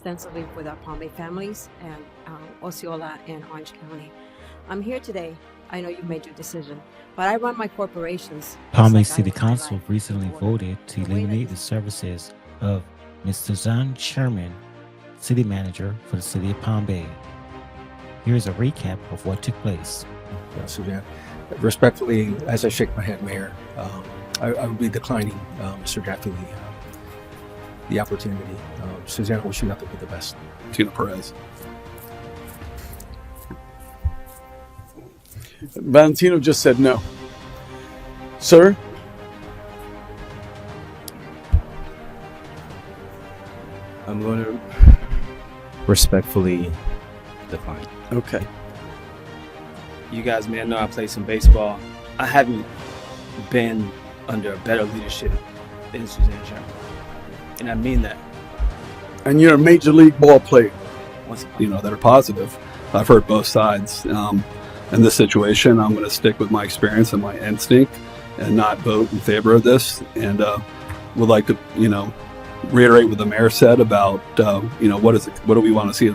extensively with our Palm Bay families and Osceola and Orange County. I'm here today. I know you made your decision, but I run my corporations. Palm Bay City Council recently voted to eliminate the services of Mr. Suzanne Sherman, City Manager for the City of Palm Bay. Here's a recap of what took place. Suzanne, respectfully, as I shake my head, Mayor, I would be declining Mr. Jaffe the opportunity. Suzanne, I wish you nothing but the best. Tina Perez. Valentino just said no. Sir? I'm going to respectfully decline. Okay. You guys may know I play some baseball. I haven't been under a better leadership than Suzanne Sherman. And I mean that. And you're a major league ball player. Once upon You know, that are positive. I've heard both sides. In this situation, I'm going to stick with my experience and my instinct and not vote in favor of this. And would like to, reiterate what the mayor said about, what do we want to see?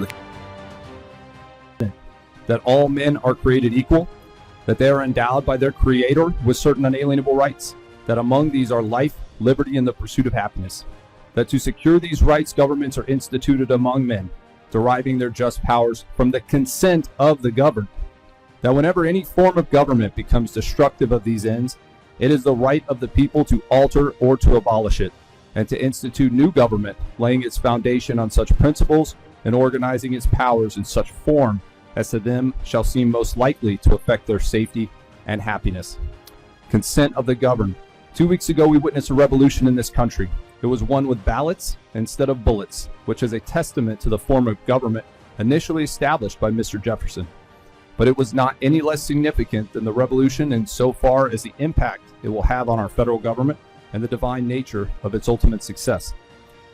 That all men are created equal, that they are endowed by their creator with certain unalienable rights, that among these are life, liberty, and the pursuit of happiness, that to secure these rights, governments are instituted among men, deriving their just powers from the consent of the governed, that whenever any form of government becomes destructive of these ends, it is the right of the people to alter or to abolish it, and to institute new government, laying its foundation on such principles and organizing its powers in such form as to them shall seem most likely to affect their safety and happiness. Consent of the governed. 2 weeks ago, we witnessed a revolution in this country. It was one with ballots instead of bullets, which is a testament to the form of government initially established by Mr. Jefferson. But it was not any less significant than the revolution insofar as the impact it will have on our federal government and the divine nature of its ultimate success.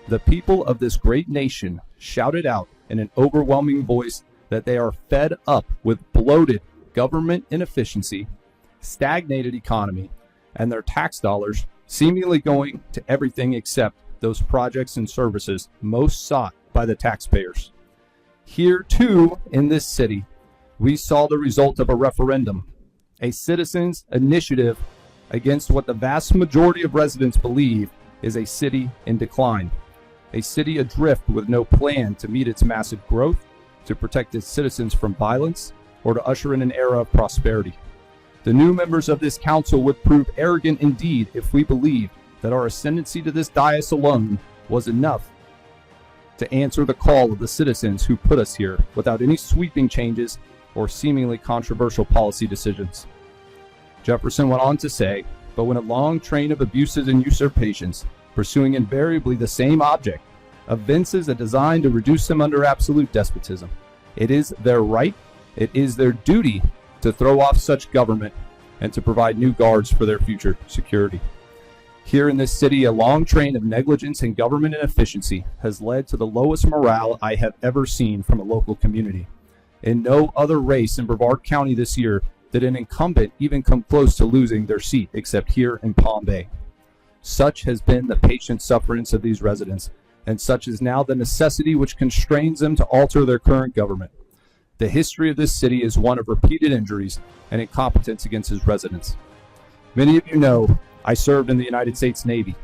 The people of this great nation shouted out in an overwhelming voice that they are fed up with bloated government inefficiency, stagnated economy, and their tax dollars seemingly going to everything except those projects and services most sought by the taxpayers. Here, too, in this city, we saw the result of a referendum, a citizens' initiative against what the vast majority of residents believe is a city in decline, a city adrift with no plan to meet its massive growth, to protect its citizens from violence, or to usher in an era of prosperity. The new members of this council would prove arrogant indeed if we believed that our ascendancy to this dais alone was enough to answer the call of the citizens who put us here without any sweeping changes or seemingly controversial policy decisions. Jefferson went on to say, but when a long train of abuses and usurpations, pursuing invariably the same object, evinces a design to reduce them under absolute despotism, it is their right, it is their duty to throw off such government and to provide new guards for their future security. Here in this city, a long train of negligence and government inefficiency has led to the lowest morale I have ever seen from a local community. In no other race in Brevard County this year did an incumbent even come close to losing their seat except here in Palm Bay. Such has been the patient sufferance of these residents, and such is now the necessity which constrains them to alter their current government. The history of this city is one of repeated injuries and incompetence against its residents. Many of you know I served in the United States Navy.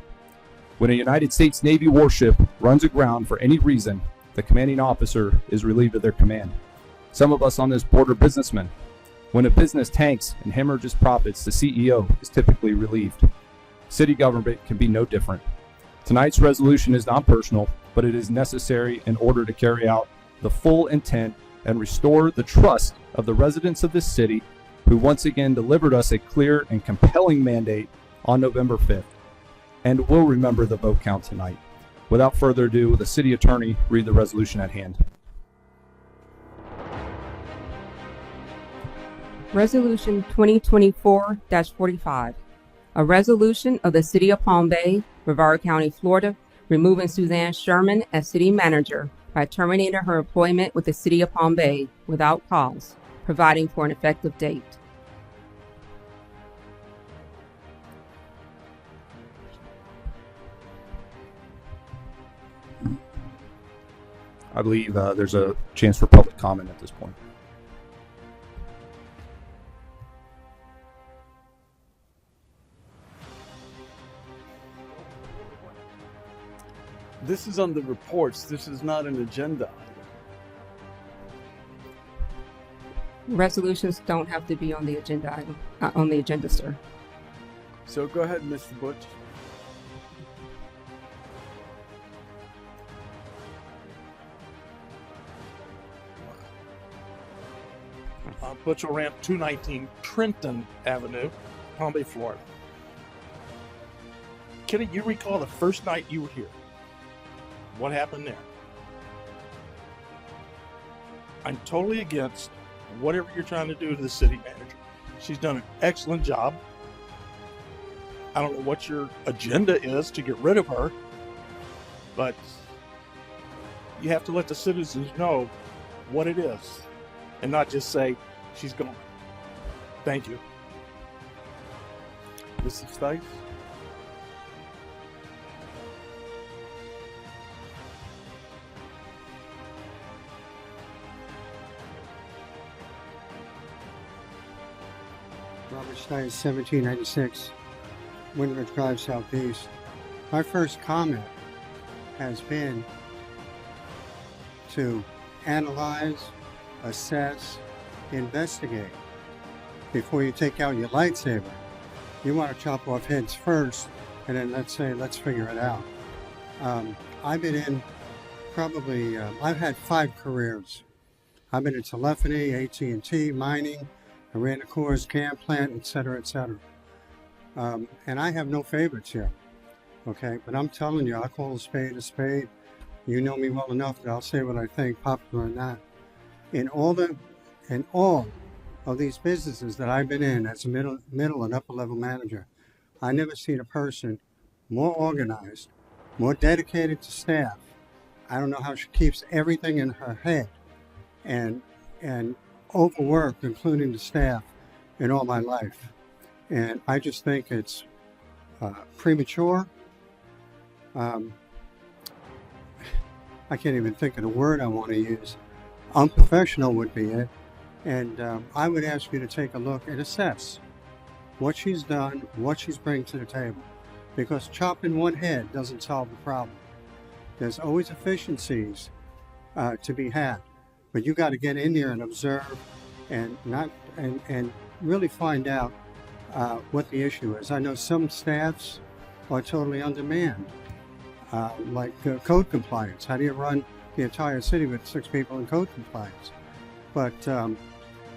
When a United States Navy warship runs aground for any reason, the commanding officer is relieved of their command. Some of us on this board are businessmen. When a business tanks and hemorrhages profits, the CEO is typically relieved. City government can be no different. Tonight's resolution is not personal, but it is necessary in order to carry out the full intent and restore the trust of the residents of this city who once again delivered us a clear and compelling mandate on November 5th. And will remember the vote count tonight. Without further ado, will the city attorney read the resolution at hand? Resolution 2024-45. A resolution of the City of Palm Bay, Brevard County, Florida, removing Suzanne Sherman as city manager by terminating her employment with the City of Palm Bay without cause, providing for an effective date. I believe there's a chance for public comment at this point. This is on the reports. This is not an agenda item. Resolutions don't have to be on the agenda item, on the agenda, sir. So go ahead, Mr. Butch. Butcher Ramp 219 Trenton Avenue, Palm Bay, Florida. Kenny, you recall the first night you were here? What happened there? I'm totally against whatever you're trying to do to the city manager. She's done an excellent job. I don't know what your agenda is to get rid of her, but you have to let the citizens know what it is and not just say she's gone. Thank you. Mr. Stice? Robert Stice, 1796, Windridge Drive, Southeast. My first comment has been to analyze, assess, investigate before you take out your lightsaber. You want to chop off heads first, and then let's figure it out. I've been in probably, I've had 5 careers. I've been in telephony, AT&T, mining. I ran a Coors can plant, et cetera, et cetera. And I have no favorites here, okay? But I'm telling you, I call a spade a spade. You know me well enough that I'll say what I think, popular or not. In all of these businesses that I've been in as a middle and upper level manager, I never seen a person more organized, more dedicated to staff. I don't know how she keeps everything in her head and overworked, including the staff, in all my life. And I just think it's premature. I can't even think of the word I want to use. Unprofessional would be it. And I would ask you to take a look and assess what she's done, what she's bringing to the table. Because chopping one head doesn't solve the problem. There's always efficiencies to be had. But you got to get in there and observe and really find out what the issue is. I know some staffs are totally undermanned, like code compliance. How do you run the entire city with 6 people in code compliance? But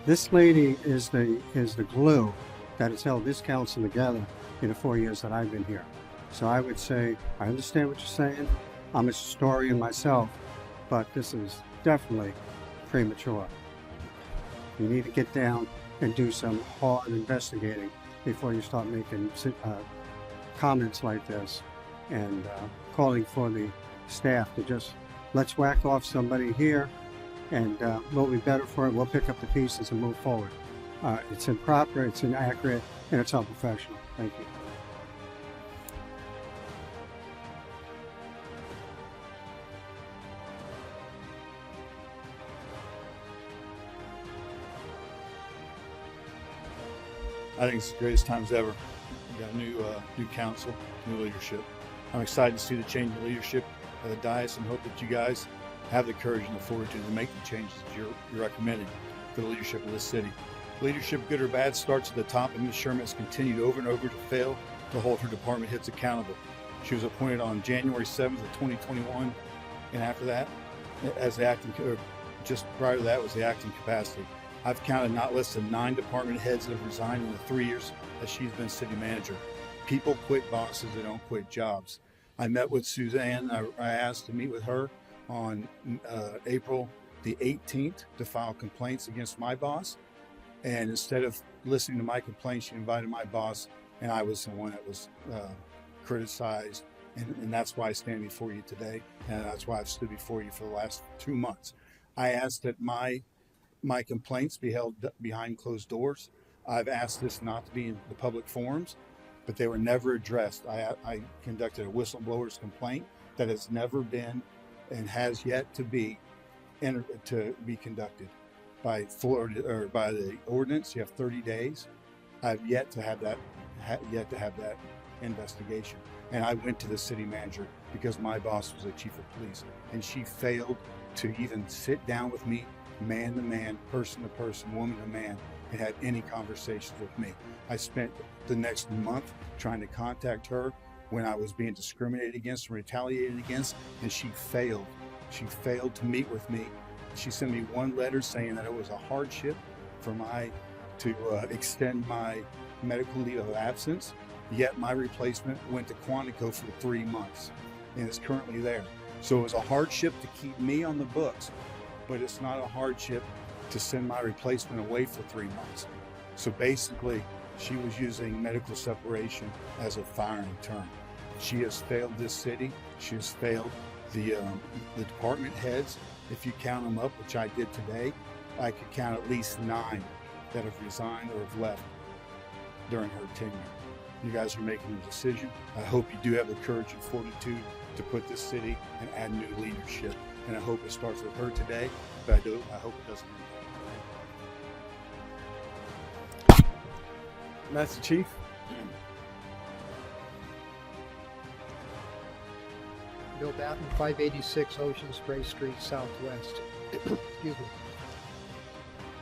this lady is the glue that has held this council together in the 4 years that I've been here. So I would say, I understand what you're saying. I'm a historian myself, but this is definitely premature. You need to get down and do some hard investigating before you start making comments like this and calling for the staff to just, let's whack off somebody here and we'll be better for it. We'll pick up the pieces and move forward. It's improper, it's inaccurate, and it's unprofessional. Thank you. I think it's the greatest times ever. We got a new council, new leadership. I'm excited to see the change in leadership at the dais and hope that you guys have the courage and the fortitude to make the changes that you're recommending for the leadership of this city. Leadership, good or bad, starts at the top, and Ms. Sherman has continued over and over to fail to hold her department heads accountable. She was appointed on January 7th of 2021, and after that, as the acting, or just prior to that, was the acting capacity. I've counted not less than 9 department heads that have resigned in the 3 years that she's been city manager. People quit bosses, they don't quit jobs. I met with Suzanne. I asked to meet with her on April the 18th to file complaints against my boss. And instead of listening to my complaints, she invited my boss, and I was the one that was criticized. And that's why I stand before you today, and that's why I've stood before you for the last 2 months. I asked that my complaints be held behind closed doors. I've asked this not to be in the public forums, but they were never addressed. I conducted a whistleblower's complaint that has never been and has yet to be to be conducted by Florida or by the ordinance. You have 30 days. I've yet to have that investigation. And I went to the city manager because my boss was the chief of police, and she failed to even sit down with me, man to man, person to person, woman to man, and had any conversations with me. I spent the next month trying to contact her when I was being discriminated against and retaliated against, and she failed. She failed to meet with me. She sent me one letter saying that it was a hardship for to extend my medical leave of absence, yet my replacement went to Quantico for 3 months and is currently there. So it was a hardship to keep me on the books, but it's not a hardship to send my replacement away for 3 months. So basically, she was using medical separation as a firing term. She has failed this city. She has failed the department heads. If you count them up, which I did today, I could count at least 9 that have resigned or have left during her tenure. You guys are making a decision. I hope you do have the courage and fortitude to put this city and add new leadership. And I hope it starts with her today, but I hope it doesn't end. Master Chief. Bill Batten, 586 Ocean Spray Street, Southwest. Excuse me.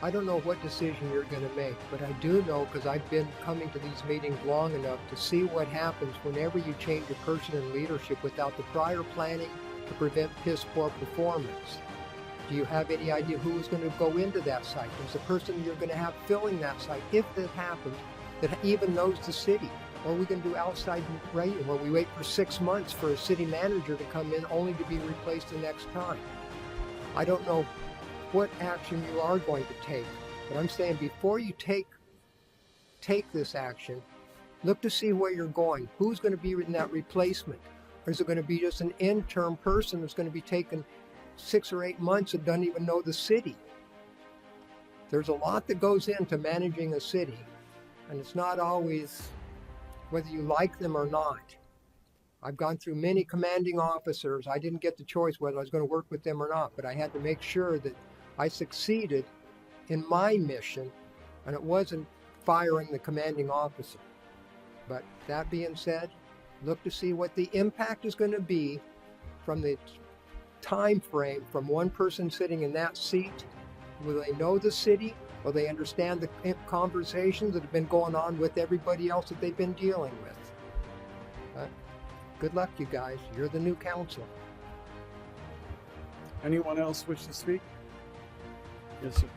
I don't know what decision you're going to make, but I do know, because I've been coming to these meetings long enough to see what happens whenever you change a person in leadership without the prior planning to prevent piss poor performance. Do you have any idea who is going to go into that site? There's a person you're going to have filling that site, if that happens, that even knows the city. Or we can do outside rating where we wait for 6 months for a city manager to come in only to be replaced the next time. I don't know what action you are going to take, but I'm saying before you take this action, look to see where you're going. Who's going to be in that replacement? Or is it going to be just an interim person that's going to be taking 6 or 8 months and doesn't even know the city? There's a lot that goes into managing a city, and it's not always whether you like them or not. I've gone through many commanding officers. I didn't get the choice whether I was going to work with them or not, but I had to make sure that I succeeded in my mission, and it wasn't firing the commanding officer. But that being said, look to see what the impact is going to be from the time frame from one person sitting in that seat. Will they know the city? Will they understand the conversations that have been going on with everybody else that they've been dealing with? Good luck, you guys. You're the new council. Anyone else wish to speak? Yes, sir.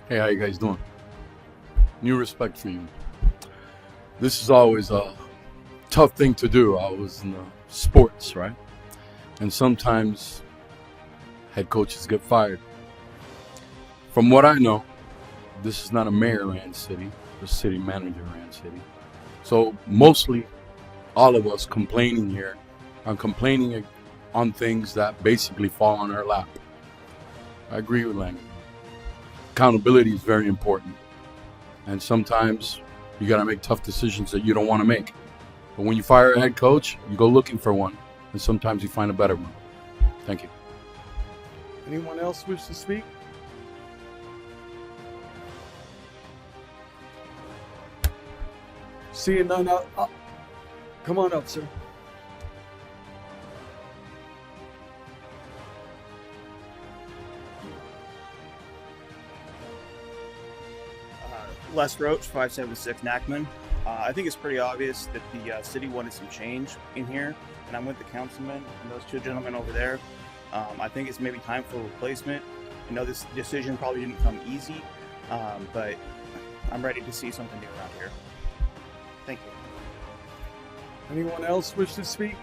Hey, how you guys doing? New respect for you. This is always a tough thing to do. I was in the sports, right? And sometimes head coaches get fired. From what I know, this is not a mayor-ran city, the city manager-ran city. So mostly all of us complaining here are complaining on things that basically fall on our lap. I agree with Lang. Accountability is very important. And sometimes you got to make tough decisions that you don't want to make. But when you fire a head coach, you go looking for one. And sometimes you find a better one. Thank you. Anyone else wish to speak? Seeing none, come on up, sir. Les Roach, 576 Nackman. I think it's pretty obvious that the city wanted some change in here, and I'm with the councilman and those two gentlemen over there. I think it's maybe time for a replacement. I know this decision probably didn't come easy, but I'm ready to see something new around here. Thank you. Anyone else wish to speak?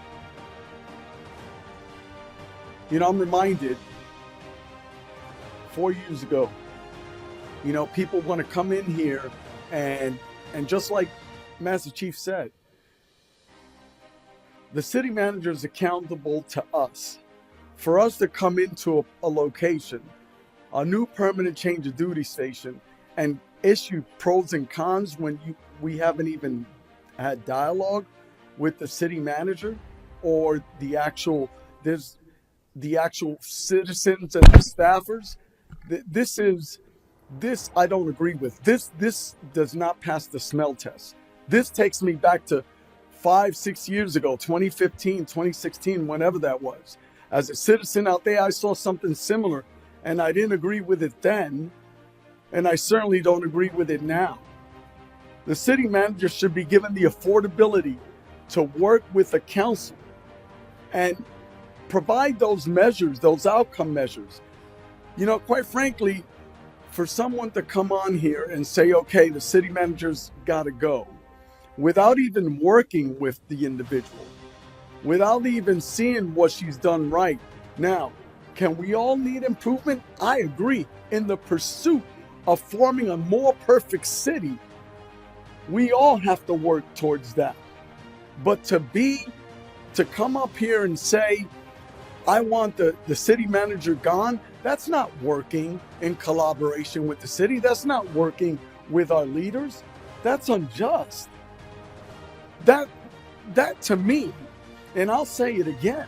You know, I'm reminded 4 years ago, you know, people want to come in here and just like Master Chief said, the city manager is accountable to us. For us to come into a location, a new permanent change of duty station, and issue pros and cons when we haven't even had dialogue, with the city manager or the actual citizens and the staffers. This I don't agree with. This does not pass the smell test. This takes me back to 5-6 years ago, 2015, 2016, whenever that was. As a citizen out there, I saw something similar, and I didn't agree with it then, and I certainly don't agree with it now. The city manager should be given the affordability to work with the council and provide those measures, those outcome measures. You know, quite frankly, for someone to come on here and say, okay, the city manager's got to go, without even working with the individual, without even seeing what she's done right. Now, can we all need improvement? I agree. In the pursuit of forming a more perfect city, we all have to work towards that. But to come up here and say, I want the city manager gone, that's not working in collaboration with the city. That's not working with our leaders. That's unjust. That to me, and I'll say it again,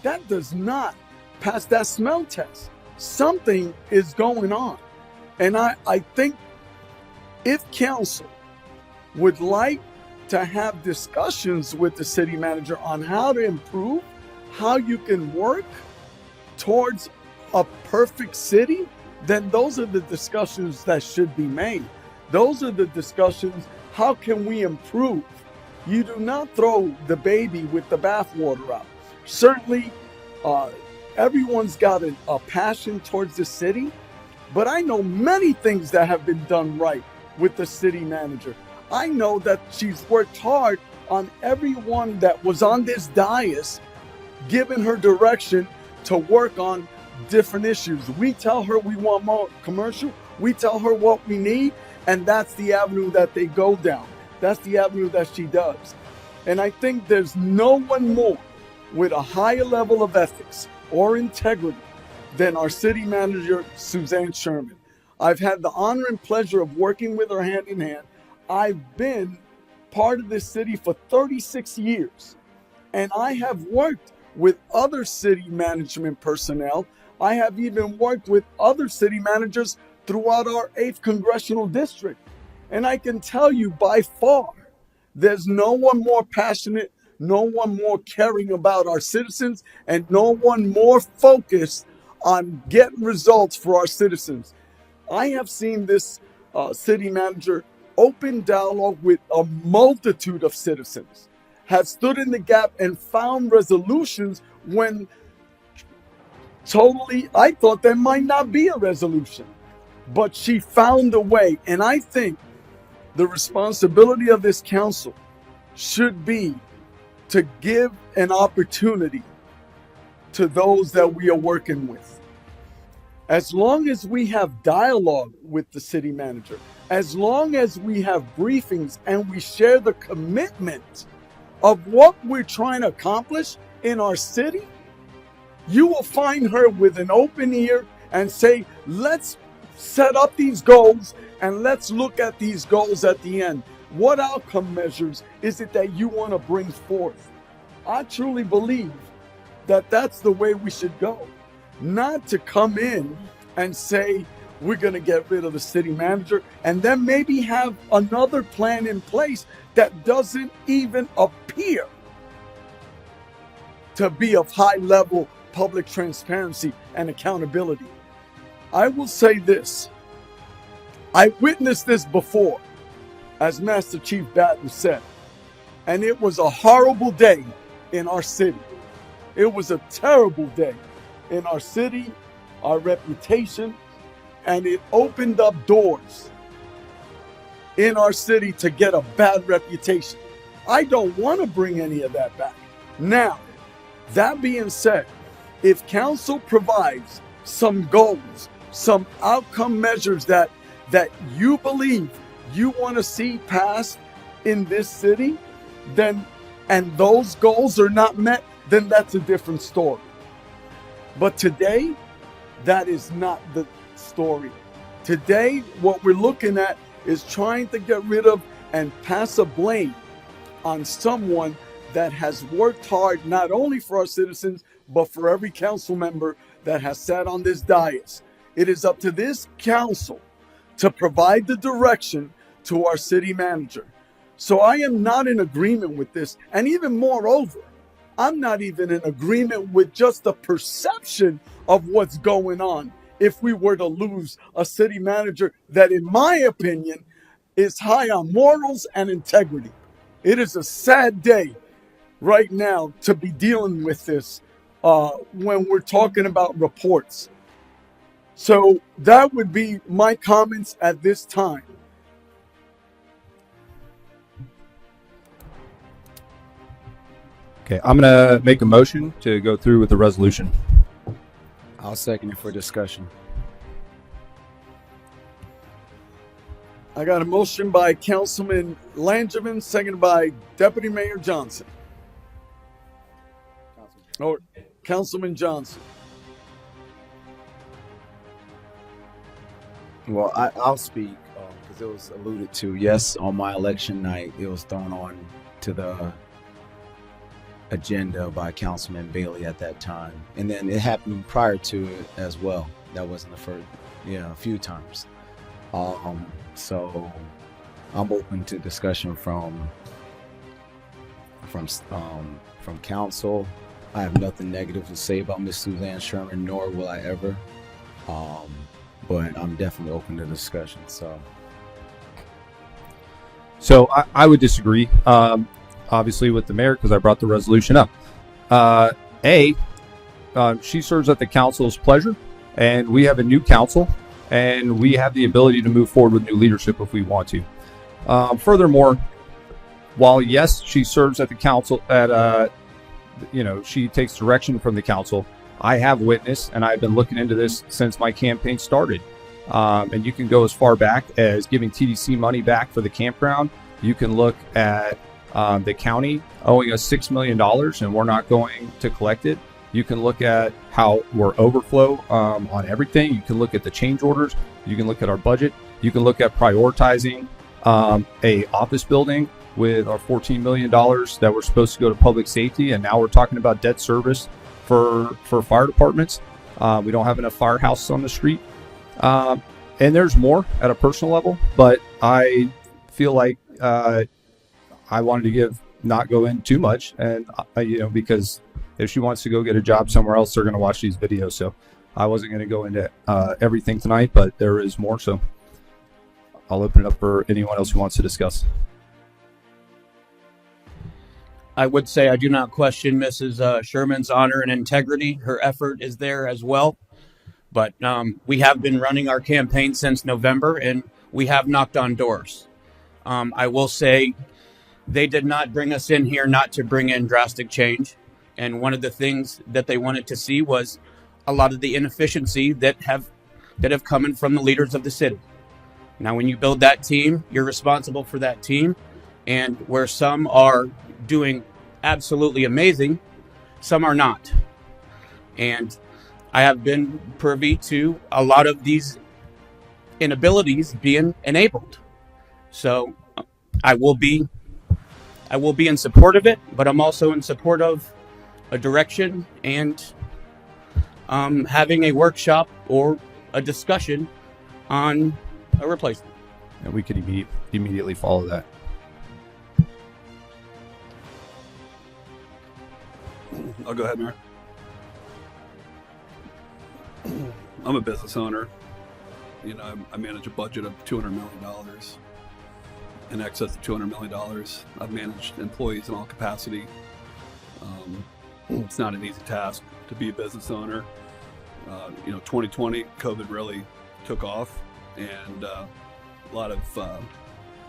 that does not pass that smell test. Something is going on. And I think if council would like to have discussions with the city manager on how to improve, how you can work towards a perfect city, then those are the discussions that should be made. Those are the discussions, how can we improve? You do not throw the baby with the bathwater out. Certainly, everyone's got a passion towards the city, but I know many things that have been done right with the city manager. I know that she's worked hard on everyone that was on this dais, giving her direction to work on different issues. We tell her we want more commercial, we tell her what we need, and that's the avenue that they go down. That's the avenue that she does. And I think there's no one more with a higher level of ethics or integrity than our city manager, Suzanne Sherman. I've had the honor and pleasure of working with her hand in hand. I've been part of this city for 36 years, and I have worked with other city management personnel. I have even worked with other city managers throughout our 8th congressional district. And I can tell you by far, there's no one more passionate, no one more caring about our citizens, and no one more focused on getting results for our citizens. I have seen this city manager open dialogue with a multitude of citizens, have stood in the gap and found resolutions when totally I thought there might not be a resolution. But she found a way, and I think the responsibility of this council should be to give an opportunity to those that we are working with. As long as we have dialogue with the city manager, as long as we have briefings and we share the commitment of what we're trying to accomplish in our city, you will find her with an open ear and say, let's set up these goals and let's look at these goals at the end. What outcome measures is it that you want to bring forth? I truly believe that that's the way we should go. Not to come in and say, we're going to get rid of the city manager and then maybe have another plan in place that doesn't even appear to be of high level public transparency and accountability. I will say this. I witnessed this before, as Master Chief Batten said, and it was a horrible day in our city. It was a terrible day in our city, our reputation, and it opened up doors in our city to get a bad reputation. I don't want to bring any of that back. Now, that being said, if council provides some goals, some outcome measures that you believe you want to see passed in this city, then, and those goals are not met, then that's a different story. But today, that is not the story. Today, what we're looking at is trying to get rid of and pass a blame on someone that has worked hard not only for our citizens, but for every council member that has sat on this dais. It is up to this council to provide the direction to our city manager. So I am not in agreement with this. And even moreover, I'm not even in agreement with just the perception of what's going on if we were to lose a city manager that, in my opinion, is high on morals and integrity. It is a sad day right now to be dealing with this when we're talking about reports. So that would be my comments at this time. Okay, I'm going to make a motion to go through with the resolution. I'll second it for discussion. I got a motion by Councilman Langevin, seconded by Deputy Mayor Johnson. Or Councilman Johnson. Well, I'll speak because it was alluded to. Yes, on my election night, it was thrown on to the agenda by Councilman Bailey at that time. And then it happened prior to it as well. That wasn't the first, a few times. So I'm open to discussion from council. I have nothing negative to say about Miss Suzanne Sherman, nor will I ever. But I'm definitely open to discussion. So I would disagree, obviously, with the mayor because I brought the resolution up. She serves at the council's pleasure, and we have a new council, and we have the ability to move forward with new leadership if we want to. Furthermore, while yes, she serves at the council she takes direction from the council. I have witnessed, and I've been looking into this since my campaign started. And you can go as far back as giving TDC money back for the campground. You can look at the county owing us $6 million, and we're not going to collect it. You can look at how we're overflow on everything. You can look at the change orders. You can look at our budget. You can look at prioritizing a office building with our $14 million that we're supposed to go to public safety, and now we're talking about debt service for fire departments. We don't have enough firehouses on the street. And there's more at a personal level, but I feel like I wanted to not go in too much, and because if she wants to go get a job somewhere else, they're going to watch these videos. So I wasn't going to go into everything tonight, but there is more. So I'll open it up for anyone else who wants to discuss. I would say I do not question Mrs. Sherman's honor and integrity. Her effort is there as well. But we have been running our campaign since November, and we have knocked on doors. I will say they did not bring us in here not to bring in drastic change. And one of the things that they wanted to see was a lot of the inefficiency that have come in from the leaders of the city. Now, when you build that team, you're responsible for that team. And where some are doing absolutely amazing, some are not. And I have been privy to a lot of these inabilities being enabled. So I will be in support of it, but I'm also in support of a direction and having a workshop or a discussion on a replacement. And we could immediately follow that. I'll go ahead, Mayor. I'm a business owner. I manage a budget of $200 million, in excess of $200 million. I've managed employees in all capacity. It's not an easy task to be a business owner. 2020, COVID really took off, and a lot of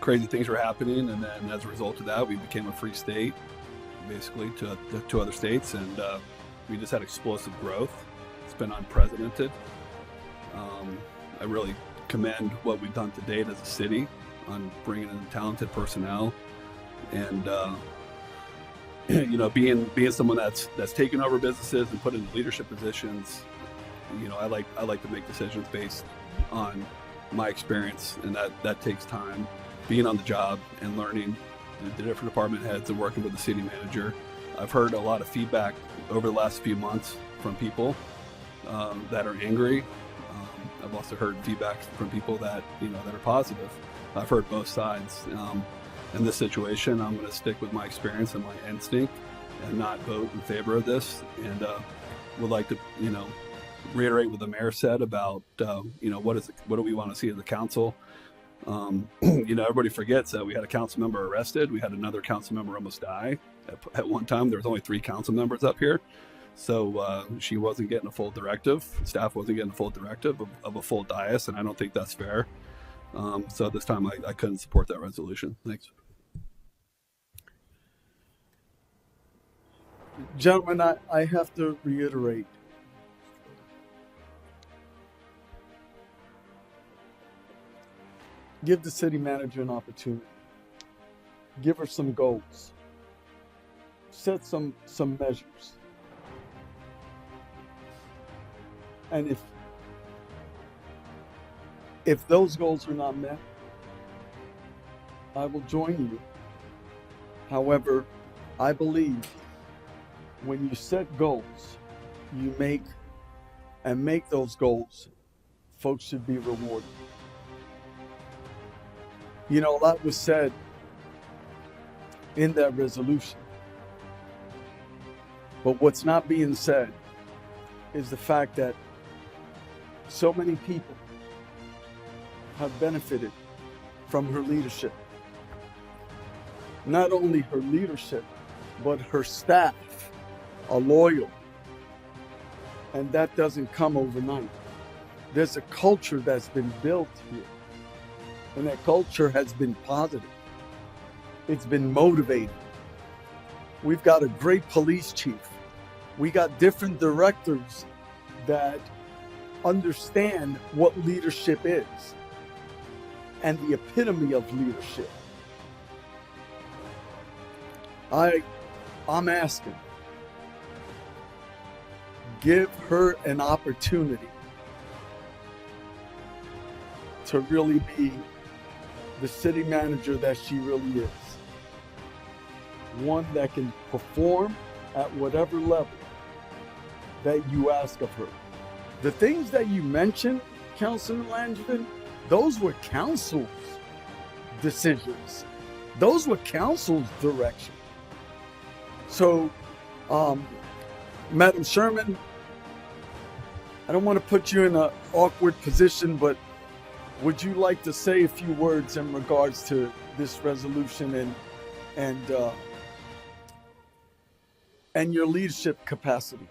crazy things were happening. And then as a result of that, we became a free state, basically, to other states, and we just had explosive growth. It's been unprecedented. I really commend what we've done to date as a city on bringing in talented personnel, and being someone that's taken over businesses and put in leadership positions. I like to make decisions based on my experience, and that takes time, being on the job and learning the different department heads and working with the city manager. I've heard a lot of feedback over the last few months from people that are angry. I've also heard feedback from people that that are positive. I've heard both sides. In this situation, I'm going to stick with my experience and my instinct, and not vote in favor of this. And would like to reiterate what the mayor said about what do we want to see as a council. Everybody forgets that we had a council member arrested. We had another council member almost die. At one time, there was only 3 council members up here. So she wasn't getting a full directive. Staff wasn't getting a full directive of a full dais, and I don't think that's fair. So this time I couldn't support that resolution. Thanks. Gentlemen, I have to reiterate. Give the city manager an opportunity. Give her some goals. Set some measures. And if those goals are not met, I will join you. However, I believe when you set goals, you make those goals, folks should be rewarded. A lot was said in that resolution. But what's not being said is the fact that so many people have benefited from her leadership. Not only her leadership, but her staff are loyal. And that doesn't come overnight. There's a culture that's been built here. And that culture has been positive. It's been motivating. We've got a great police chief. We got different directors that understand what leadership is and the epitome of leadership. I'm asking, give her an opportunity to really be the city manager that she really is. One that can perform at whatever level that you ask of her. The things that you mentioned, Councilman Langevin, those were council's decisions. Those were council's direction. So, Madam Sherman, I don't want to put you in an awkward position, but would you like to say a few words in regards to this resolution and your leadership capacity?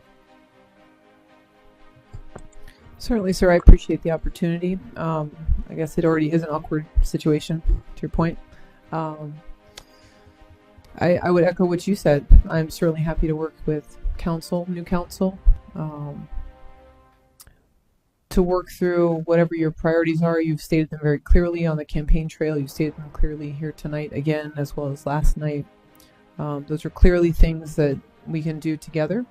Certainly, sir. I appreciate the opportunity. I guess it already is an awkward situation, to your point. I would echo what you said. I'm certainly happy to work with new council, to work through whatever your priorities are. You've stated them very clearly on the campaign trail. You've stated them clearly here tonight again, as well as last night. Those are clearly things that we can do together.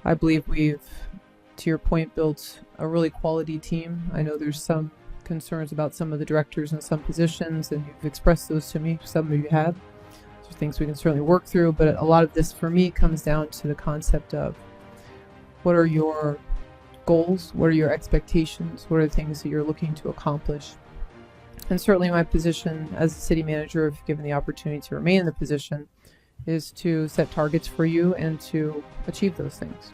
I believe we've, to your point, built a really quality team. I know there's some concerns about some of the directors in some positions, and you've expressed those to me. Some of you have. Those are things we can certainly work through, but a lot of this for me comes down to the concept of what are your goals? What are your expectations? What are the things that you're looking to accomplish? And certainly my position as a city manager, if given the opportunity to remain in the position, is to set targets for you and to achieve those things.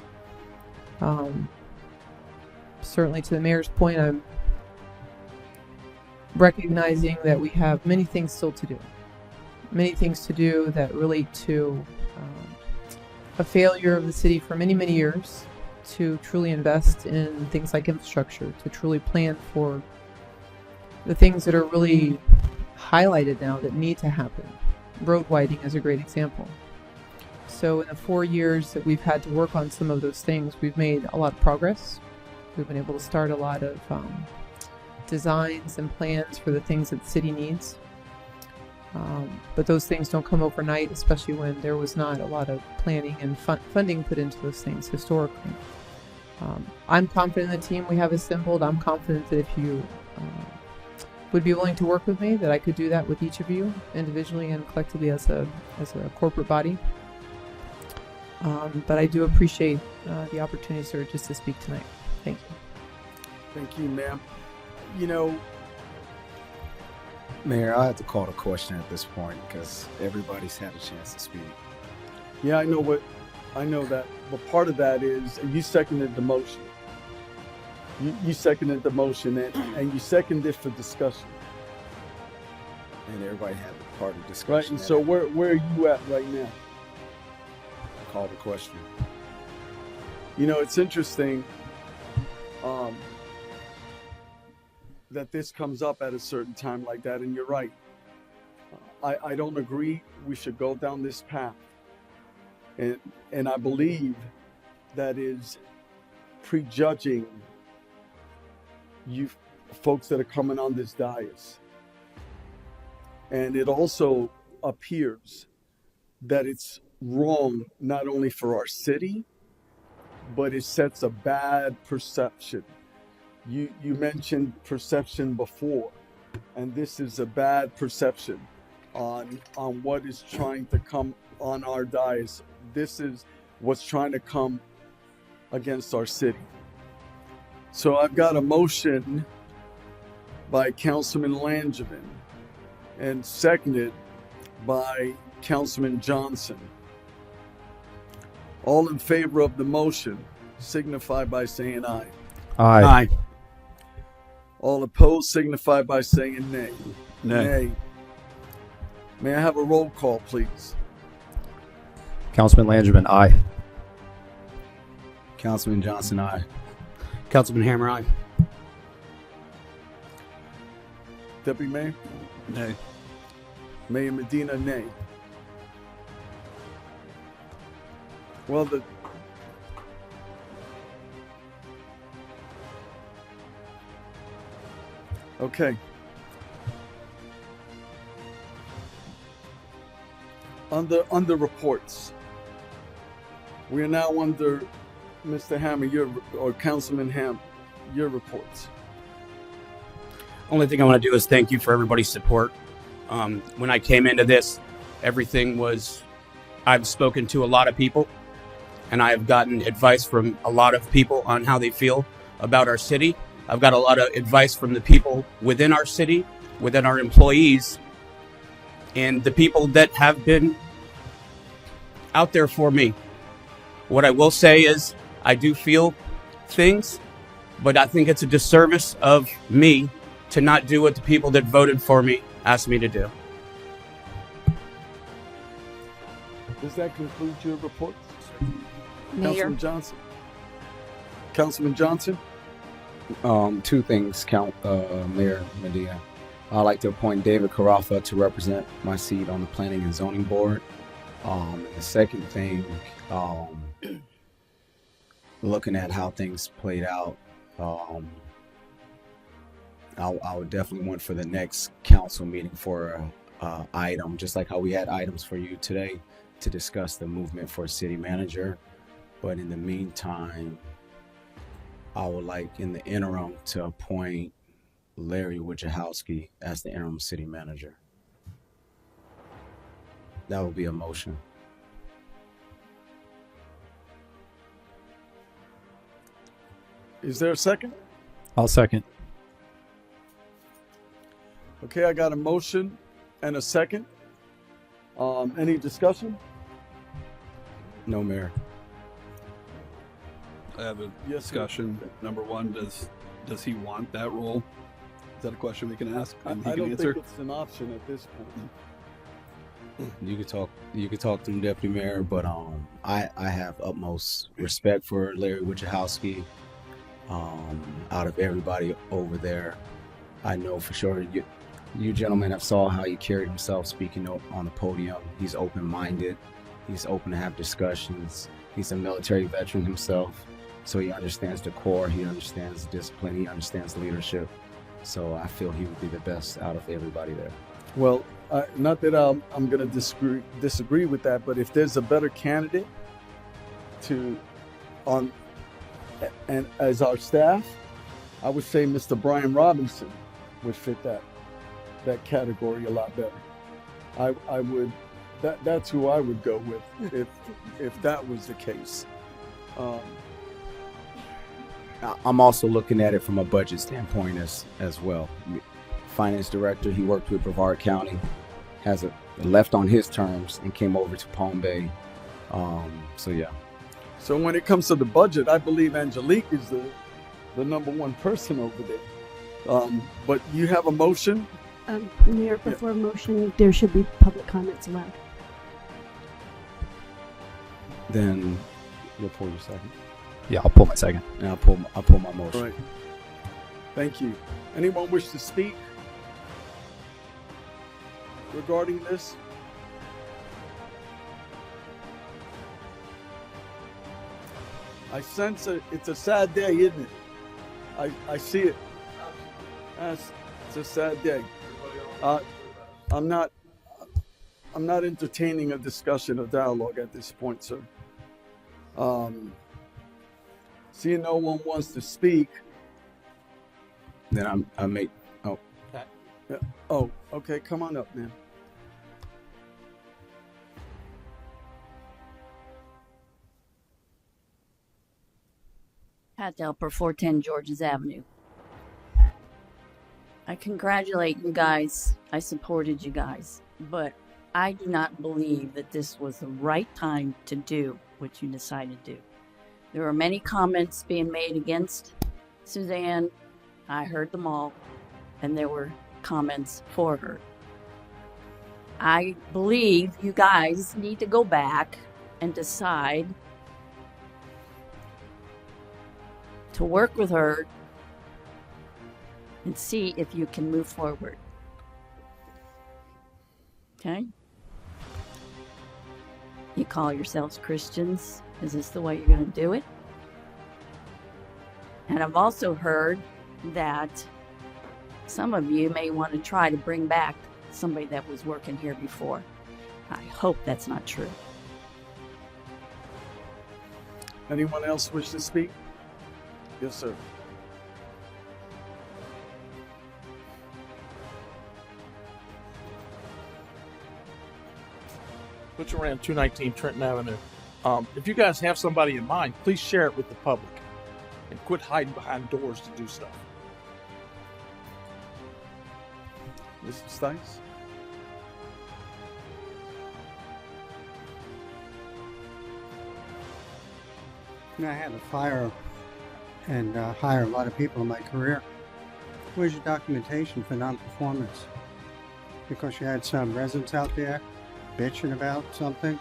Certainly to the mayor's point, I'm recognizing that we have many things still to do. Many things to do that relate to a failure of the city for many, many years to truly invest in things like infrastructure, to truly plan for the things that are really highlighted now that need to happen. Road widening is a great example. So in the 4 years that we've had to work on some of those things, we've made a lot of progress. We've been able to start a lot of designs and plans for the things that the city needs. But those things don't come overnight, especially when there was not a lot of planning and funding put into those things historically. I'm confident in the team we have assembled. I'm confident that if you would be willing to work with me, that I could do that with each of you individually and collectively as a corporate body. But I do appreciate the opportunity, sir, just to speak tonight. Thank you. Thank you, ma'am. You know, Mayor, I have to call the question at this point because everybody's had a chance to speak. yeah, I know that, but part of that is you seconded the motion. You seconded the motion and you seconded for discussion. And everybody had the part of discussion. Right, and so where are you at right now? Call the question. You know, it's interesting that this comes up at a certain time like that, and you're right. I don't agree we should go down this path. And I believe that is prejudging you folks that are coming on this dais. And it also appears that it's wrong not only for our city, but it sets a bad perception. You mentioned perception before, and this is a bad perception on what is trying to come on our dais. This is what's trying to come against our city. So I've got a motion by Councilman Langevin and seconded by Councilman Johnson. All in favor of the motion signify by saying aye. Aye. All opposed signify by saying nay. Nay. May I have a roll call, please? Councilman Langevin, aye. Councilman Johnson, aye. Councilman Hammer, aye. Deputy Mayor? Nay. Mayor Medina, nay. Well, okay. Under reports. We are now under Mr. Hammer, or Councilman Hammer, your reports. Only thing I want to do is thank you for everybody's support. When I came into this, everything was, I've spoken to a lot of people, and I have gotten advice from a lot of people on how they feel about our city. I've got a lot of advice from the people within our city, within our employees, and the people that have been out there for me. What I will say is I do feel things, but I think it's a disservice of me to not do what the people that voted for me asked me to do. Does that conclude your reports? Mayor. Councilman Johnson? Councilman Johnson? Two things, Mayor Medina. I'd like to appoint David Carafa to represent my seat on the Planning and Zoning Board. And the second thing, looking at how things played out, I would definitely want for the next council meeting for an item, just like how we had items for you today to discuss the movement for city manager. But in the meantime, I would like in the interim to appoint Larry Wojciechowski as the interim city manager. That would be a motion. Is there a second? I'll second. Okay, I got a motion and a second. Any discussion? No, Mayor. I have a Yes, discussion. Number one, does he want that role? Is that a question we can ask and he I can don't answer? think it's an option at this point. You could talk to the deputy mayor, but I have utmost respect for Larry Wojciechowski. Out of everybody over there, I know for sure you gentlemen have saw how he carried himself speaking on the podium. He's open-minded. He's open to have discussions. He's a military veteran himself, so he understands the core. He understands discipline. He understands leadership. So I feel he would be the best out of everybody there. Well, not that I'm going to disagree with that, but if there's a better candidate and as our staff, I would say Mr. Brian Robinson would fit that that category a lot better. I would that's who I would go with if that was the case. I'm also looking at it from a budget standpoint as well. Finance director, he worked with Brevard County, left on his terms and came over to Palm Bay. So yeah. So when it comes to the budget, I believe Angelique is the number one person over there. But you have a motion? Mayor, before motion, there should be public comments allowed. Then you'll pull your second. Yeah, I'll pull my second. And I'll pull my motion. All right. Thank you. Anyone wish to speak regarding this? I sense it's a sad day, isn't it? I see it. It's a sad day. I'm not entertaining a discussion or dialogue at this point, sir. Seeing no one wants to speak. Then I make. Oh. Yeah. Oh, okay. Come on up, man. Pat Delper, 410 Georges Avenue. I congratulate you guys. I supported you guys, but I do not believe that this was the right time to do what you decided to do. There were many comments being made against Suzanne. I heard them all, and there were comments for her. I believe you guys need to go back and decide to work with her and see if you can move forward. Okay? You call yourselves Christians. Is this the way you're going to do it? And I've also heard that some of you may want to try to bring back somebody that was working here before. I hope that's not true. Anyone else wish to speak? Yes, sir. Butcher Ram, 219 Trenton Avenue. If you guys have somebody in mind, please share it with the public and quit hiding behind doors to do stuff. Mr. Stice? I had to fire and hire a lot of people in my career. Where's your documentation for non-performance? Because you had some residents out there bitching about something.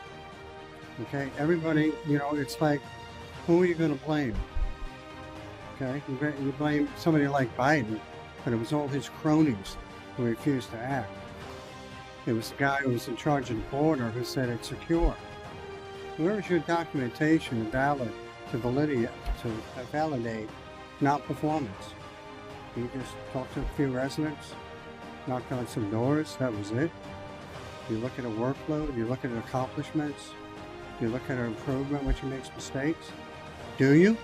Okay, everybody, it's like, who are you going to blame? Okay, you blame somebody like Biden, but it was all his cronies who refused to act. It was the guy who was in charge of the border who said it's secure. Where is your documentation valid to validate non-performance? You just talked to a few residents, knocked on some doors, that was it. You look at a workload, you look at accomplishments, you look at her improvement when she makes mistakes. Do you?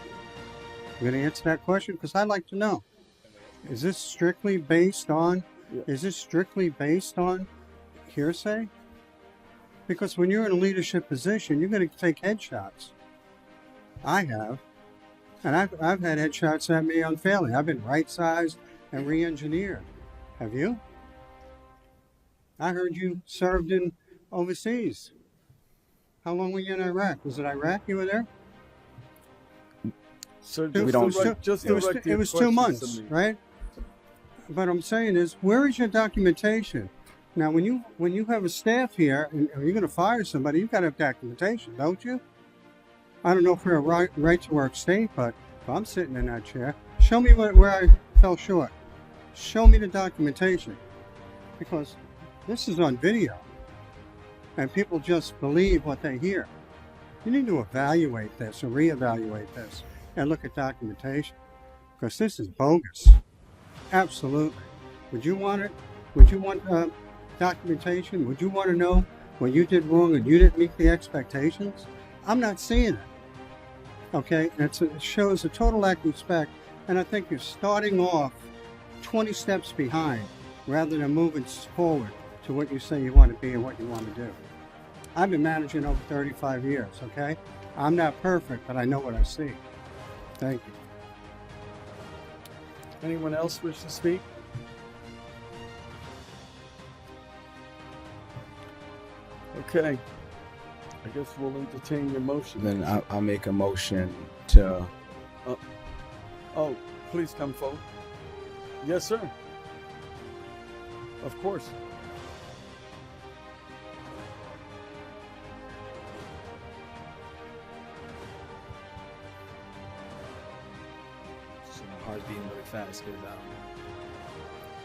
You're going to answer that question? Because I'd like to know. Is this strictly based on hearsay? Because when you're in a leadership position, you're going to take headshots. I have. And I've had headshots at me unfairly. I've been right-sized and re-engineered. Have you? I heard you served in overseas. How long were you in Iraq? Was it Iraq you were there? So it was 2 months, right? But I'm saying is, where is your documentation? Now, when you have a staff here and you're going to fire somebody, you've got to have documentation, don't you? I don't know if we're a right to work state, but if I'm sitting in that chair, show me where I fell short. Show me the documentation, because this is on video, and people just believe what they hear. You need to evaluate this or reevaluate this and look at documentation, because this is bogus. Absolutely. Would you want it? Would you want documentation? Would you want to know what you did wrong and you didn't meet the expectations? I'm not seeing it. Okay, it shows a total lack of respect, and I think you're starting off 20 steps behind rather than moving forward to what you say you want to be and what you want to do. I've been managing over 35 years, okay? I'm not perfect, but I know what I see. Thank you. Anyone else wish to speak? Okay. I guess we'll entertain your motion. Then I'll make a motion to. Oh, please come forward. Yes, sir. Of course. So my heart's beating really fast because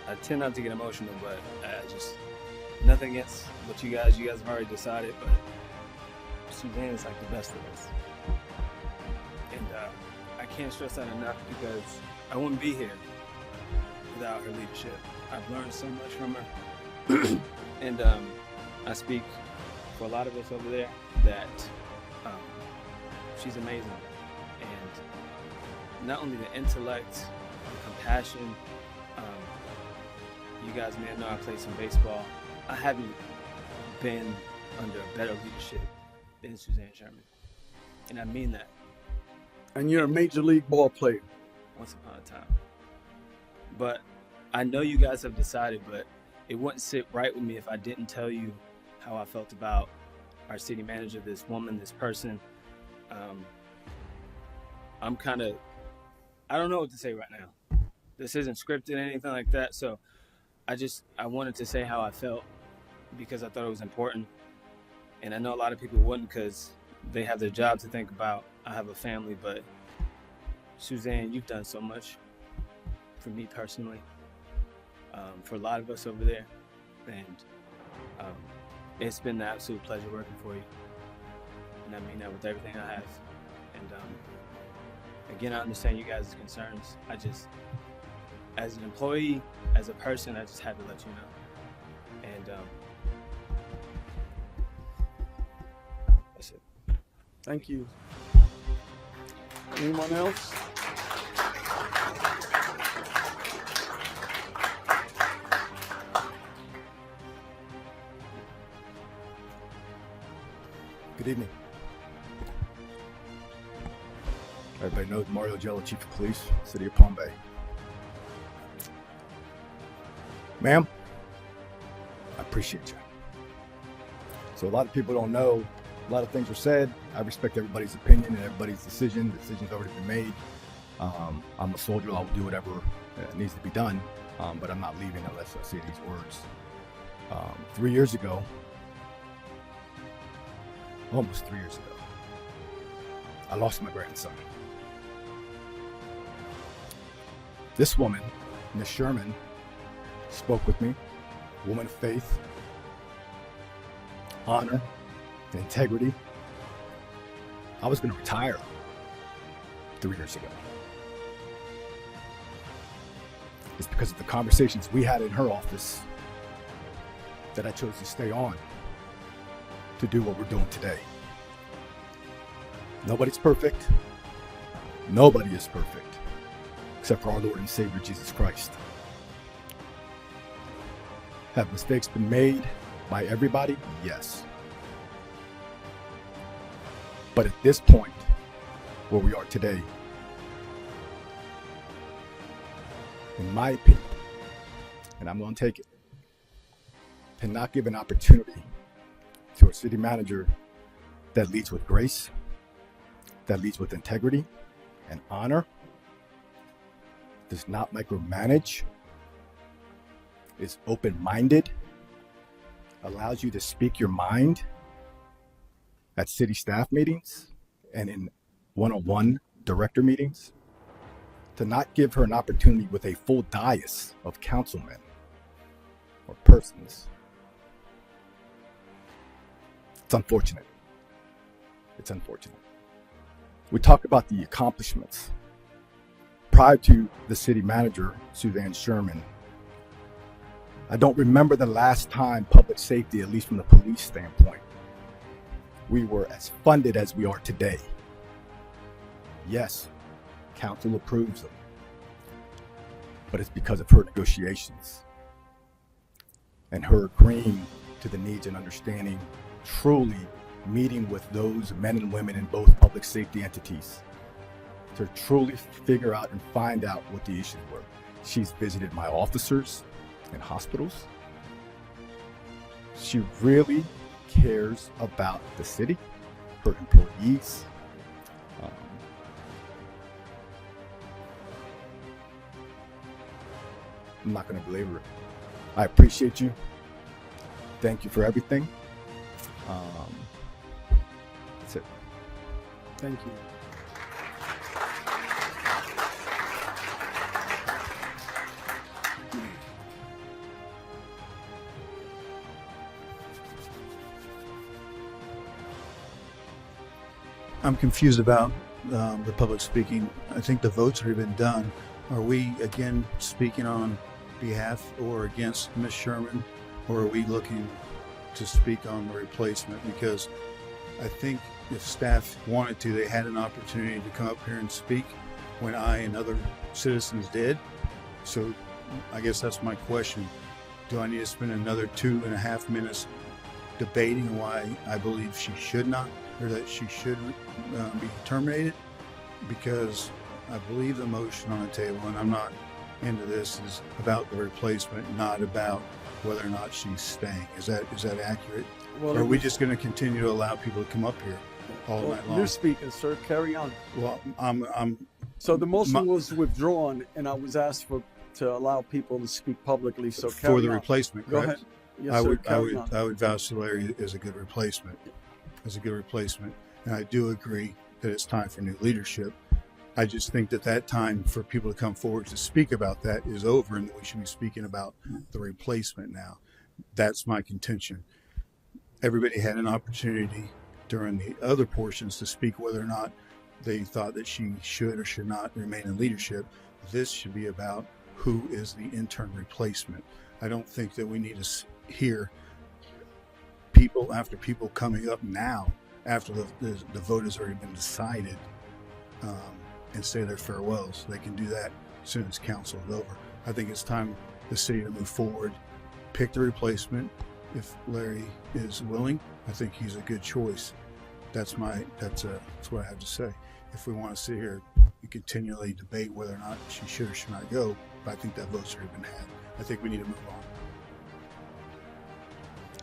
I tend not to get emotional, but I just nothing against what you guys have already decided, but Suzanne is like the best of us, and I can't stress that enough because I wouldn't be here without her leadership. I've learned so much from her, and I speak for a lot of us over there that she's amazing, and not only the intellect, the compassion. You guys may know I played some baseball. I haven't been under a better leadership than Suzanne Sherman, and I mean that. And you're a major league ball player. Once upon a time. But I know you guys have decided, but it wouldn't sit right with me if I didn't tell you how I felt about our city manager, this woman, this person. I'm kind of, I don't know what to say right now. This isn't scripted or anything like that, so I wanted to say how I felt because I thought it was important. And I know a lot of people wouldn't because they have their job to think about. I have a family, but Suzanne, you've done so much for me personally, for a lot of us over there. And it's been an absolute pleasure working for you. And I mean that with everything I have. And again, I understand you guys' concerns. As an employee, as a person, I just had to let you know. And that's it. Thank you. Anyone else? Good evening. Everybody knows Mario Jello, Chief of Police, City of Palm Bay. Ma'am, I appreciate you. So a lot of people don't know, a lot of things were said. I respect everybody's opinion and everybody's decision. The decision's already been made. I'm a soldier, I'll do whatever needs to be done, but I'm not leaving unless I say these words. 3 years ago, almost 3 years ago, I lost my grandson. This woman, Miss Sherman, spoke with me, woman of faith, honor, and integrity. I was going to retire 3 years ago. It's because of the conversations we had in her office that I chose to stay on to do what we're doing today. Nobody's perfect. Nobody is perfect except for our Lord and Savior Jesus Christ. Have mistakes been made by everybody? Yes. But at this point, where we are today, in my opinion, and I'm going to take it, to not give an opportunity to a city manager that leads with grace, that leads with integrity and honor, does not micromanage, is open-minded, allows you to speak your mind at city staff meetings and in one-on-one director meetings, to not give her an opportunity with a full dais of councilmen or persons. It's unfortunate. It's unfortunate. We talk about the accomplishments. Prior to the city manager, Suzanne Sherman, I don't remember the last time public safety, at least from the police standpoint, we were as funded as we are today. Yes, council approves them, but it's because of her negotiations. and her agreeing to the needs and understanding, truly meeting with those men and women in both public safety entities to truly figure out and find out what the issues were. She's visited my officers in hospitals. She really cares about the city, her employees. I'm not going to belabor it. I appreciate you. Thank you for everything. That's it. Thank you. I'm confused about the public speaking. I think the vote's already been done. Are we again speaking on behalf or against Ms. Sherman, or are we looking to speak on the replacement? Because I think if staff wanted to, they had an opportunity to come up here and speak when I and other citizens did. So I guess that's my question. Do I need to spend another 2.5 minutes debating why I believe she should not, or that she should be terminated? Because I believe the motion on the table, and I'm not into this, is about the replacement, not about whether or not she's staying. Is that accurate? Well, or are we just going to continue to allow people to come up here all night long? You're speaking, sir. Carry on. Well, I'm. So the motion was withdrawn, and I was asked to allow people to speak publicly. So carry for the on. replacement, Go correct? ahead. Yes, sir. Carry on. I would vouch for Larry as a good replacement. And I do agree that it's time for new leadership. I just think that time for people to come forward to speak about that is over, and that we should be speaking about the replacement now. That's my contention. Everybody had an opportunity during the other portions to speak whether or not they thought that she should or should not remain in leadership. This should be about who is the intern replacement. I don't think that we need to hear people after people coming up now after the vote has already been decided and say their farewells. They can do that as soon as council is over. I think it's time the city to move forward, pick the replacement. If Larry is willing, I think he's a good choice. That's what I have to say. If we want to sit here and continually debate whether or not she should or should not go, but I think that vote's already been had. I think we need to move on.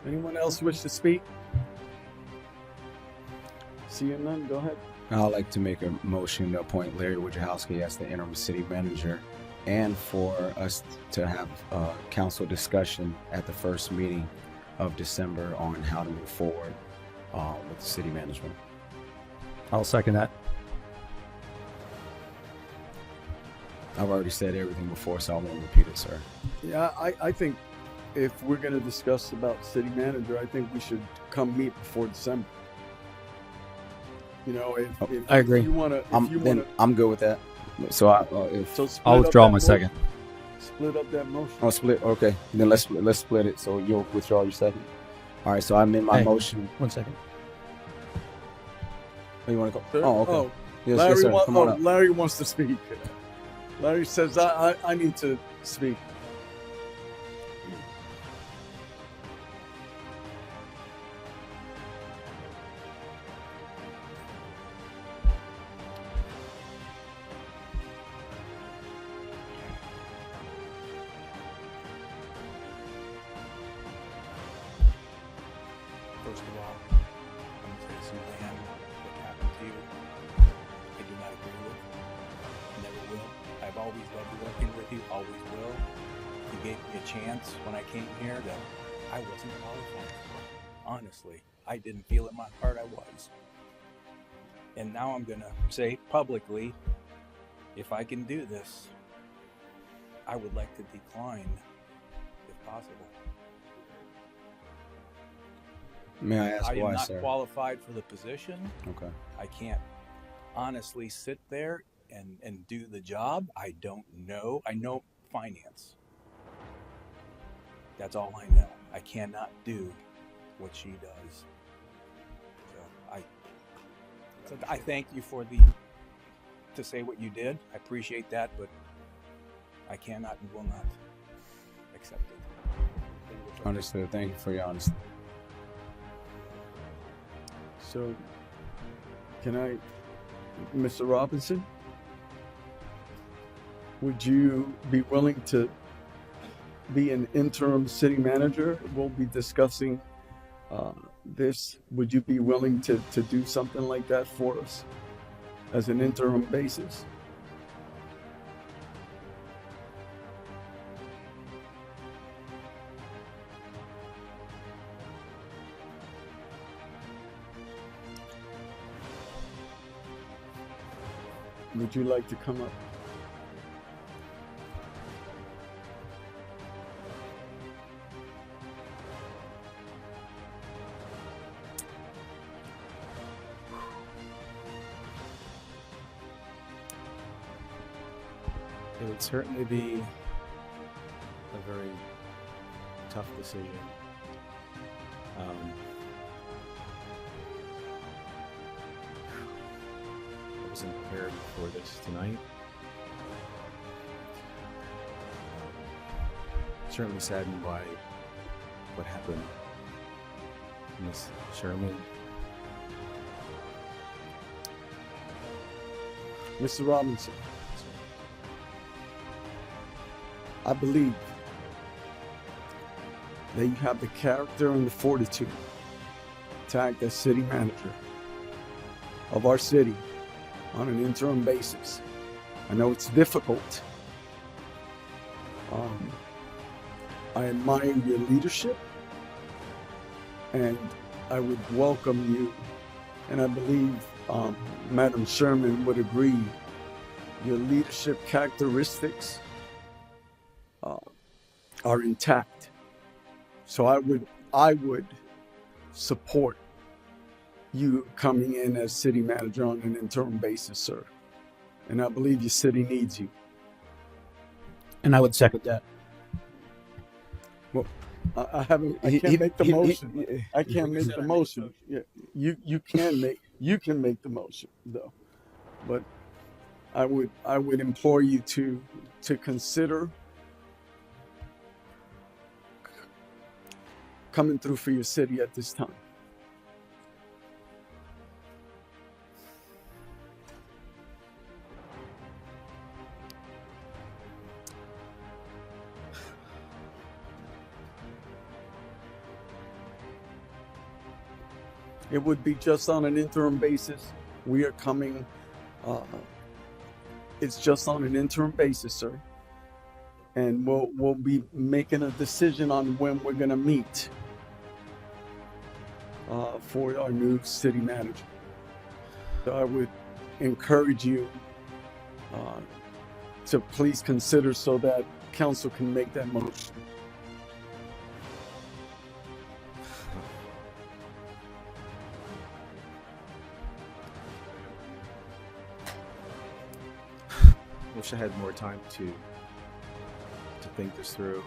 Anyone else wish to speak? Seeing none, go ahead. I'd like to make a motion to appoint Larry Wojciechowski as the interim city manager, and for us to have a council discussion at the first meeting of December on how to move forward with the city management. I'll second that. I've already said everything before, so I won't repeat it, sir. Yeah, I think if we're going to discuss about city manager, I think we should come meet before December. You know, if I agree. If you want to, I'm good with that. So I'll withdraw my second. Split up that motion. Oh, split. Okay, then let's split it. So you'll withdraw your second. All right. So I amend my motion. 1 second. Oh, you want to go? Oh, okay. Oh, Yes, Larry, yes, sir. Come on up. Larry wants to speak. Larry says, I need to speak. First of all, I'm going to say, Suzanne, what happened to you, I do not agree with. Never will. I've always loved working with you, always will. You gave me a chance when I came here that I wasn't qualified for. Honestly, I didn't feel in my heart I was. And now I'm going to say publicly, if I can do this, I would like to decline, if possible. May I ask I am why, not sir? qualified for the position. Okay. I can't honestly sit there and do the job. I don't know. I know finance. That's all I know. I cannot do what she does. So I thank you for to say what you did. I appreciate that, but I cannot and will not accept it. Understood. Thank you for your honesty. So, can I, Mr. Robinson, would you be willing to be an interim city manager? We'll be discussing this. Would you be willing to do something like that for us as an interim basis? Would you like to come up? It would certainly be a very tough decision. I wasn't prepared for this tonight. Certainly saddened by what happened, Ms. Sherman. Mr. Robinson, I believe that you have the character and the fortitude to act as city manager of our city on an interim basis. I know it's difficult. I admire your leadership, and I would welcome you, and I believe Madam Sherman would agree, your leadership characteristics are intact. So I would support you coming in as city manager on an interim basis, sir. And I believe your city needs you. And I would second that. Well, I can't make the motion. I can't make the motion. Yeah, you can make the motion though. But I would implore you to consider coming through for your city at this time. It would be just on an interim basis. We are coming, it's just on an interim basis, sir. And we'll be making a decision on when we're gonna meet for our new city manager. So I would encourage you to please consider so that council can make that motion. Wish I had more time to think this through.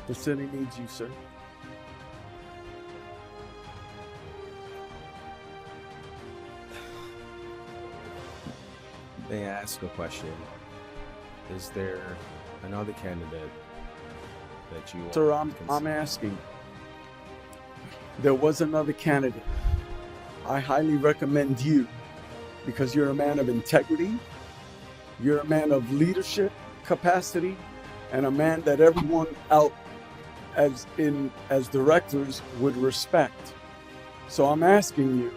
The city needs you, sir. May I ask a question? Is there another candidate that you Sir, want to I'm asking. There was another candidate. I highly recommend you because you're a man of integrity, you're a man of leadership capacity, and a man that everyone out as directors would respect. So I'm asking you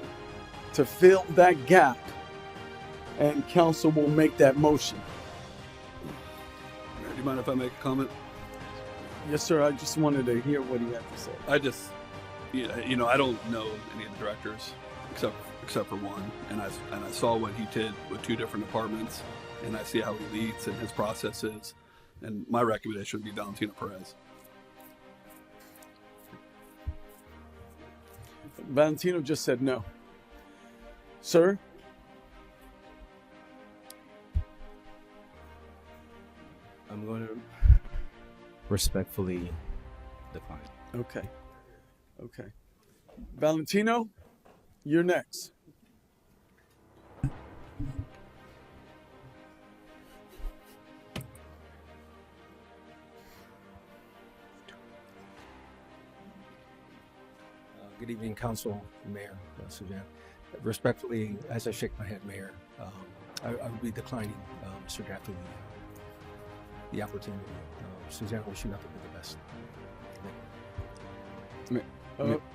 to fill that gap, and council will make that motion. Do you mind if I make a comment? Yes, sir. I just wanted to hear what he had to say. I just, you know, I don't know any of the directors except for one, and I saw what he did with two different departments, and I see how he leads and his processes, and my recommendation would be Valentino Perez. Valentino just said no. Sir? I'm going to respectfully decline. Okay. Valentino, you're next. Good evening, Council and Mayor Suzanne. Respectfully, as I shake my head, Mayor, I would be declining Mr. Jaffe the opportunity. Suzanne, wish you nothing but the best.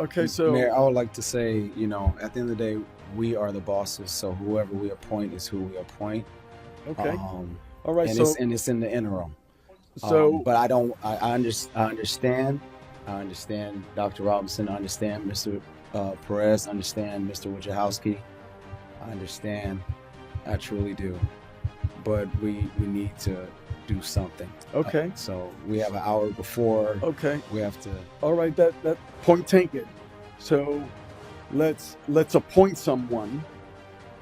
Okay, so Mayor, I would like to say, you know, at the end of the day, we are the bosses, so whoever we appoint is who we appoint. Okay. All right. And So it's in the interim. So- but I understand. I understand Dr. Robinson. I understand Mr. Perez. I understand Mr. Wojciechowski. I understand. I truly do. But we need to do something. Okay. So we have an hour before. Okay. We have to. all right, that point taken. So let's appoint someone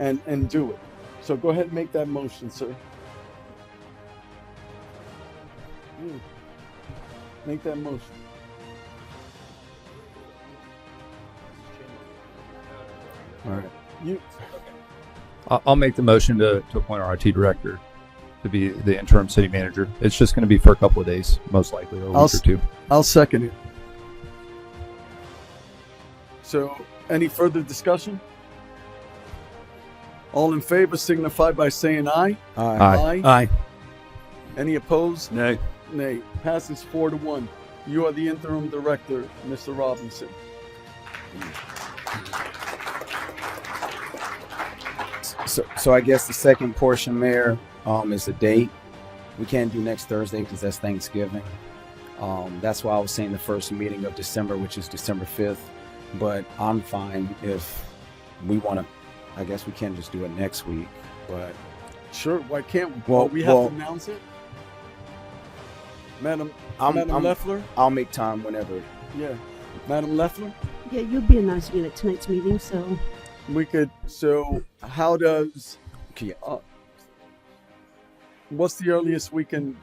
and do it. So go ahead and make that motion, sir. Make that motion. All right. You I'll make the motion to appoint our IT director to be the interim city manager. It's just going to be for a couple of days, most likely, or a week or two. I'll second it. So, any further discussion? All in favor signify by saying aye. Aye. Aye. Any opposed? Nay. Nay. Passes 4-1. You are the interim director, Mr. Robinson. So I guess the second portion, Mayor, is the date. We can't do next Thursday because that's Thanksgiving. That's why I was saying the first meeting of December, which is December 5th. But I'm fine if we want to. I guess we can just do it next week. But Sure, why can't we? Well, We have well- to announce it? Madam I'm Leffler? I'll make time whenever. Yeah. Madam Leffler? Yeah, you'll be announcing it at tonight's meeting, so We could, so how does, what's the earliest can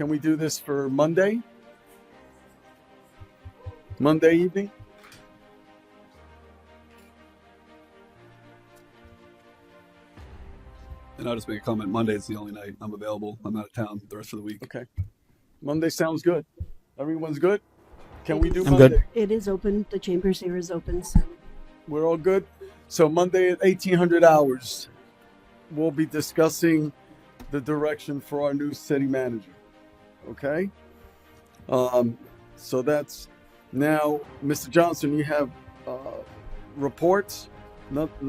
we do this for Monday? Monday evening? And I'll just make a comment. Monday is the only night I'm available. I'm out of town the rest of the week. Okay. Monday sounds good. Everyone's good? Can we do I'm Monday? good. It is open. The chambers here is open, so We're all good? So Monday at 1800 hours, we'll be discussing the direction for our new city manager. Okay? So that's now, Mr. Johnson, you have reports?